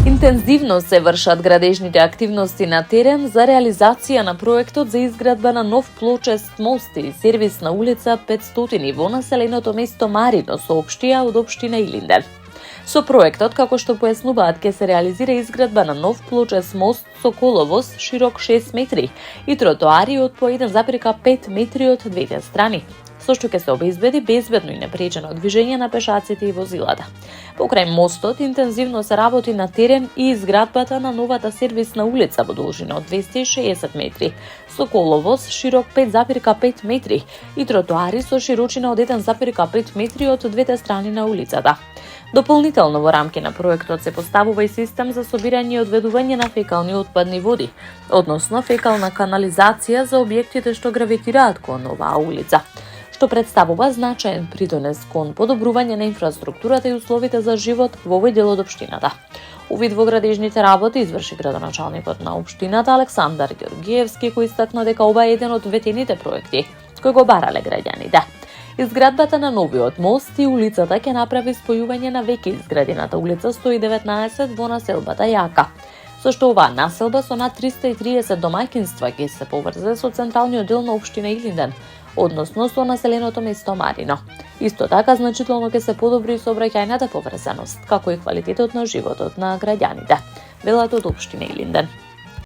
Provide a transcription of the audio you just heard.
Интензивно се вршат градежните активности на терен за реализација на проектот за изградба на нов плочест мост и сервисна улица 500 во населеното место Марино, соопштија од општина Илинден. Со проектот, како што појаснуваат, ќе се реализира изградба на нов плочест мост со коловоз широк 6 метри и тротоари од по 1,5 метри од двете страни, со што ќе се обезбеди безбедно и непречено движење на пешаците и возилата. Покрај мостот интензивно се работи на терен и изградбата на новата сервисна улица во должина од 260 метри, со коловоз широк 5,5 метри и тротоари со широчина од 1,5 метри од двете страни на улицата. Дополнително во рамки на проектот се поставува и систем за собирање и одведување на фекални отпадни води, односно фекална канализација за објектите што гравитираат кон оваа улица, што представува значаен придонес кон подобрување на инфраструктурата и условите за живот во овој дел од општината. Увид во градежните работи изврши градоначалникот на општината Александар Георгиевски, кој истакна дека ова е еден од ветените проекти кои го барале граѓаните. Изградбата на новиот мост и улицата ќе направи спојување на веќе изградената улица 119 во населбата Јака, со што оваа населба со над 330 домаќинства ќе се поврзе со централниот дел на општина Илинден, односно со населеното место Марино. Исто така значително ќе се подобри сообраќајната поврзаност, како и квалитетот на животот на граѓаните, велат од општина Илинден.